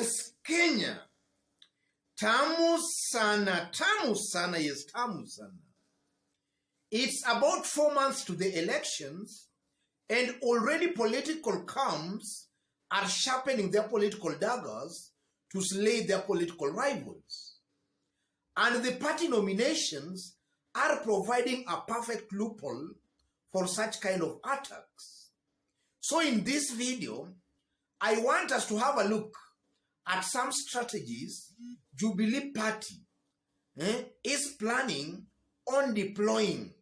Yes, Kenya. Tamu sana, yes, tamu sana. It's about 4 months to the elections, and already political camps are sharpening their political daggers to slay their political rivals. And the party nominations are providing a perfect loophole for such kind of attacks. So in this video, I want us to have a look at some strategies Jubilee Party is planning on deploying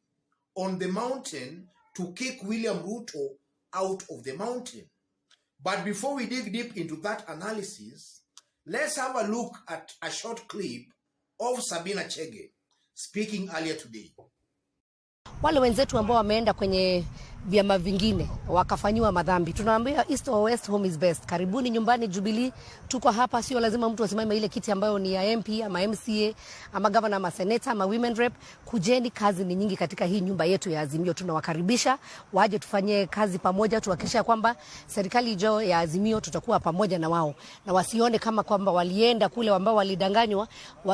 on the mountain to kick William Ruto out of the mountain. But before we dig deep into that analysis, let's have a look at a short clip of Sabina Chege speaking earlier today. Wale wenzetu ambao wameenda kwenye vyama vingine wakafanyiwa madhambi, tunawaambia East or West, home is best. Karibuni nyumbani Jubilee, tuko hapa, sio lazima mtu asimame ile kiti ambayo ni ya MP ama MCA ama governor ama senator ama women rep. Kujeni, kazi ni nyingi katika hii nyumba yetu ya Azimio. Tunawakaribisha waje tufanye kazi pamoja, tuhakikisha kwamba serikali ijayo ya Azimio tutakuwa pamoja na wao, na wasione kama kwamba walienda kule ambao walidanganywa.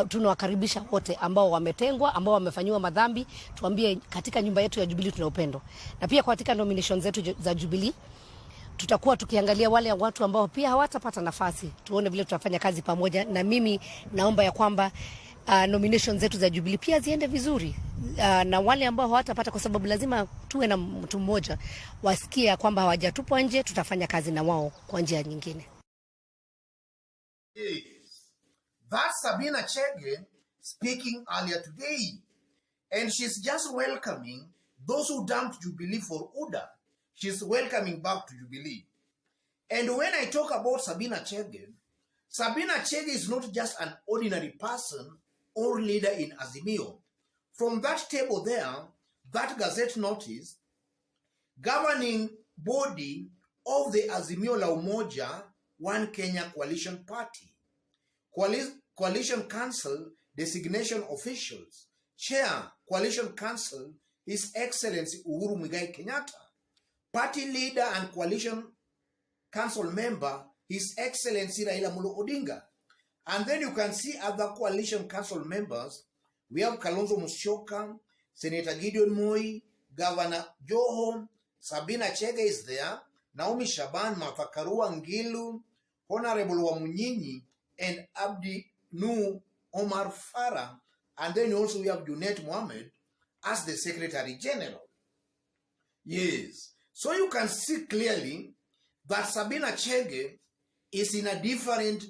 Tunawakaribisha wote ambao wametengwa, ambao wamefanyiwa madhambi. Tuambie katika nyumba yetu ya Jubilee tuna upendo. Na pia katika nomination zetu za Jubilee tutakuwa tukiangalia wale watu ambao pia hawatapata nafasi, tuone vile tutafanya kazi pamoja. Na mimi naomba ya kwamba nomination zetu za Jubilee pia ziende vizuri, na wale ambao hawatapata, kwa sababu lazima tuwe na mtu mmoja, wasikie kwamba hawajatupwa nje, tutafanya kazi na wao kwa njia nyingine. Yes. That's Sabina Chege speaking earlier today, and she's just welcoming those who dumped Jubilee for UDA. She's welcoming back to Jubilee. And when I talk about Sabina Chege is not just an ordinary person or leader in Azimio. From that table there, that Gazette notice, governing body of the Azimio la Umoja One Kenya Coalition Party, Coalition Council designation officials, Chair, Coalition Council, His Excellency Uhuru Muigai Kenyatta. Party leader and Coalition Council member, His Excellency Raila Amolo Odinga. And then you can see other Coalition Council members. We have Kalonzo Musyoka, Senator Gideon Moi, Governor Joho, Sabina Chege is there, Naomi Shaban, Martha Karua Ngilu, Honorable Wamunyinyi, and Abdi Nuh Omar Farah. And then also we have Junet Mohammed as the Secretary General. Yes. So you can see clearly that Sabina Chege is in a different,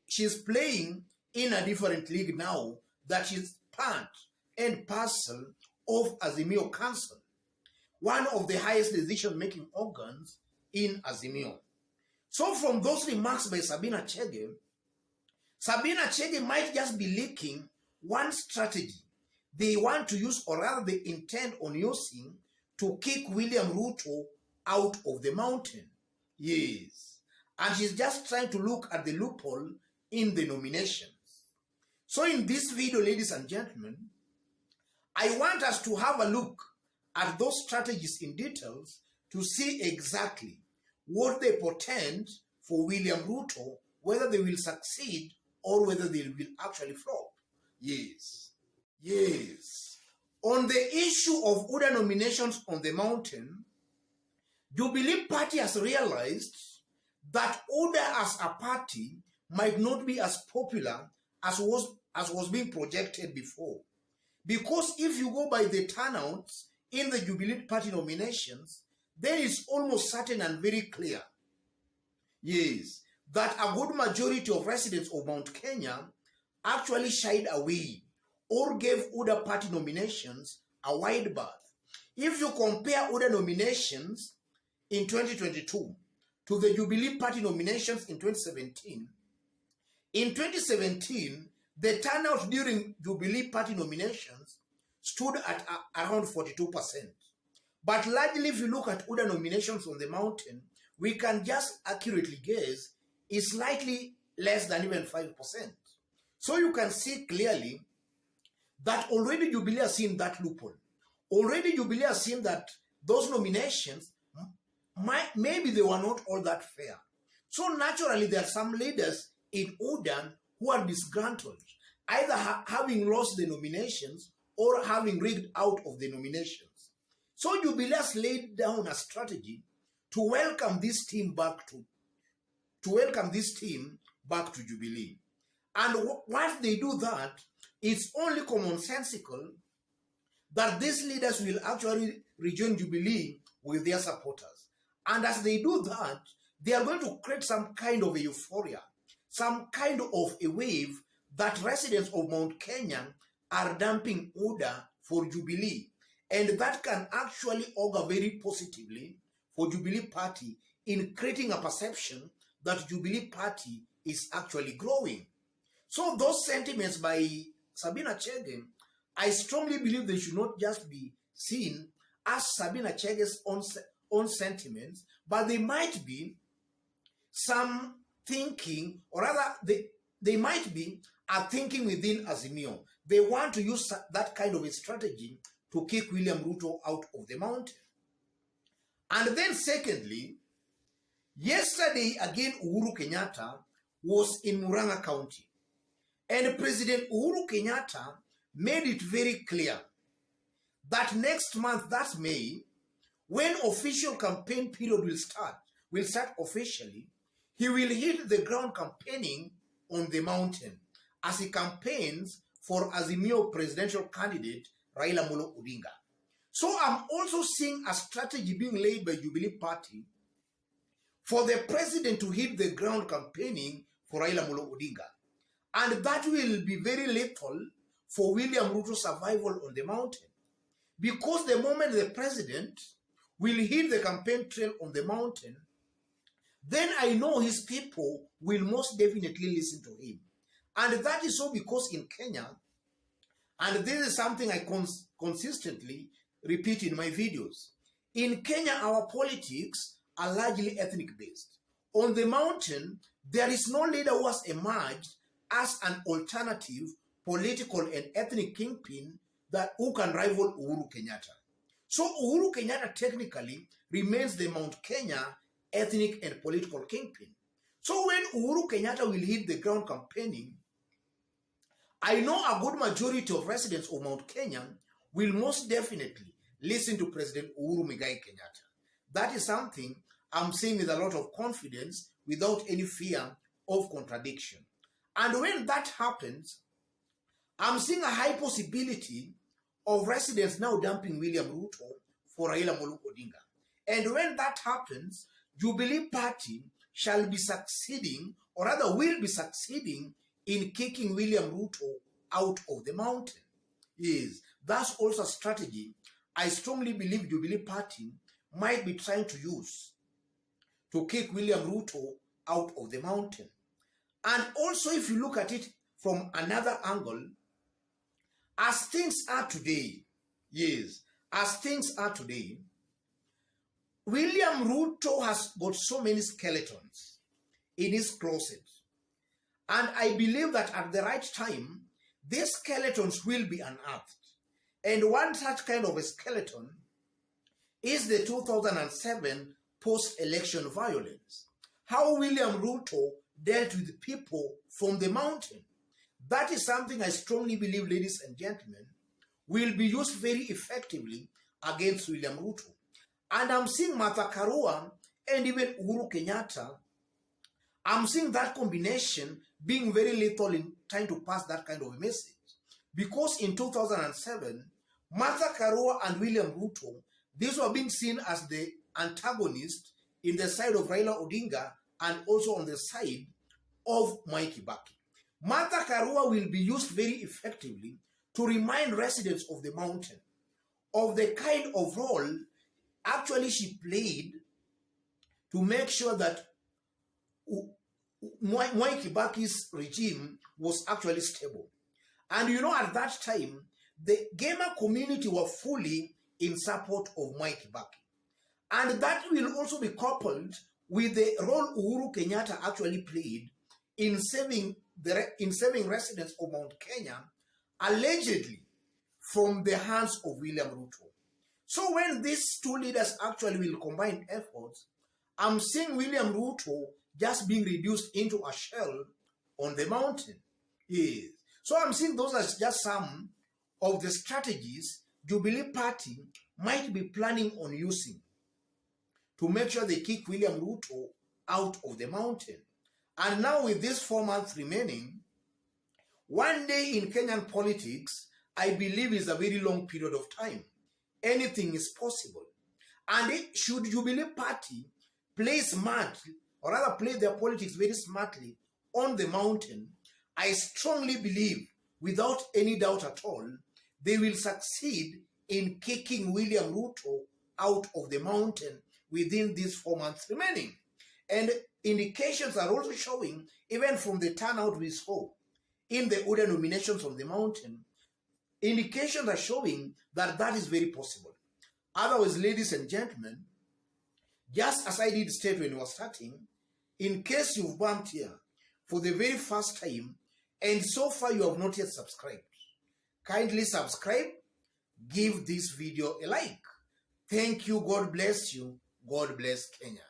she's playing in a different league now, that she's part and parcel of Azimio Council, one of the highest decision-making organs in Azimio. So from those remarks by Sabina Chege might just be leaking one strategy they want to use, or rather they intend on using, to kick William Ruto out of the mountain. Yes. And she's just trying to look at the loophole in the nominations. So in this video, ladies and gentlemen, I want us to have a look at those strategies in details to see exactly what they portend for William Ruto, whether they will succeed or whether they will actually flop. Yes. Yes. On the issue of UDA nominations on the mountain, Jubilee Party has realized that UDA as a party might not be as popular as was being projected before. Because if you go by the turnouts in the Jubilee Party nominations, then it's almost certain and very clear, yes, that a good majority of residents of Mount Kenya actually shied away or gave UDA party nominations a wide berth. If you compare UDA nominations in 2022 to the Jubilee Party nominations in 2017, in 2017, the turnout during Jubilee Party nominations stood at around 42%. But largely, if you look at UDA nominations on the mountain, we can just accurately guess it's slightly less than even 5%. So you can see clearly that already Jubilee has seen that loophole. Already Jubilee has seen that those nominations, maybe they were not all that fair. So naturally, there are some leaders in UDA who are disgruntled, either having lost the nominations or having rigged out of the nominations. So Jubilee has laid down a strategy to welcome this team back to Jubilee. And once they do that, it's only commonsensical that these leaders will actually rejoin Jubilee with their supporters. And as they do that, they are going to create some kind of a euphoria, some kind of a wave that residents of Mount Kenya are dumping UDA for Jubilee. And that can actually augur very positively for Jubilee Party in creating a perception that Jubilee Party is actually growing. So those sentiments by Sabina Chege, I strongly believe they should not just be seen as Sabina Chege's own sentiments, but they might be some thinking, or rather they might be a thinking within Azimio. They want to use that kind of a strategy to kick William Ruto out of the mountain. And then secondly, yesterday again Uhuru Kenyatta was in Murang'a County. And President Uhuru Kenyatta made it very clear that next month, that's May, when official campaign period will start officially, he will hit the ground campaigning on the mountain as he campaigns for Azimio presidential candidate Raila Amolo Odinga. So I'm also seeing a strategy being laid by Jubilee Party for the president to hit the ground campaigning for Raila Amolo Odinga. And that will be very lethal for William Ruto's survival on the mountain. Because the moment the president will hit the campaign trail on the mountain, then I know his people will most definitely listen to him. And that is so because in Kenya, and this is something I consistently repeat in my videos, in Kenya our politics are largely ethnic based. On the mountain, there is no leader who has emerged as an alternative political and ethnic kingpin who can rival Uhuru Kenyatta. So Uhuru Kenyatta technically remains the Mount Kenya ethnic and political kingpin. So when Uhuru Kenyatta will hit the ground campaigning, I know a good majority of residents of Mount Kenya will most definitely listen to President Uhuru Muigai Kenyatta. That is something I'm saying with a lot of confidence without any fear of contradiction. And when that happens, I'm seeing a high possibility of residents now dumping William Ruto for Raila Amolo Odinga. And when that happens, Jubilee Party shall be succeeding, or rather will be succeeding, in kicking William Ruto out of the mountain. Yes, that's also a strategy I strongly believe Jubilee Party might be trying to use to kick William Ruto out of the mountain. And also, if you look at it from another angle, as things are today, yes, as things are today, William Ruto has got so many skeletons in his closet. And I believe that at the right time, these skeletons will be unearthed. And one such kind of a skeleton is the 2007 post-election violence. How William Ruto dealt with people from the mountain. That is something I strongly believe, ladies and gentlemen, will be used very effectively against William Ruto. And I'm seeing Martha Karua and even Uhuru Kenyatta, I'm seeing that combination being very lethal in trying to pass that kind of a message. Because in 2007, Martha Karua and William Ruto, these were being seen as the antagonists in the side of Raila Odinga and also on the side of Mwai Kibaki. Martha Karua will be used very effectively to remind residents of the mountain of the kind of role actually she played to make sure that Mwai Kibaki's regime was actually stable. And you know, at that time, the gamer community were fully in support of Mwai Kibaki. And that will also be coupled with the role Uhuru Kenyatta actually played in saving residents of Mount Kenya, allegedly from the hands of William Ruto. So when these two leaders actually will combine efforts, I'm seeing William Ruto just being reduced into a shell on the mountain. Yes. So I'm saying those are just some of the strategies Jubilee Party might be planning on using to make sure they kick William Ruto out of the mountain. And now with these 4 months remaining, one day in Kenyan politics, I believe is a very long period of time. Anything is possible. And should Jubilee Party play smartly, or rather play their politics very smartly on the mountain, I strongly believe, without any doubt at all, they will succeed in kicking William Ruto out of the mountain within these 4 months remaining. And indications are also showing, even from the turnout we saw in the UDA nominations on the mountain, indications are showing that that is very possible. Otherwise, ladies and gentlemen, just as I did state when we were starting, in case you've bumped here for the very first time, and so far you have not yet subscribed, kindly subscribe, give this video a like. Thank you, God bless you, God bless Kenya.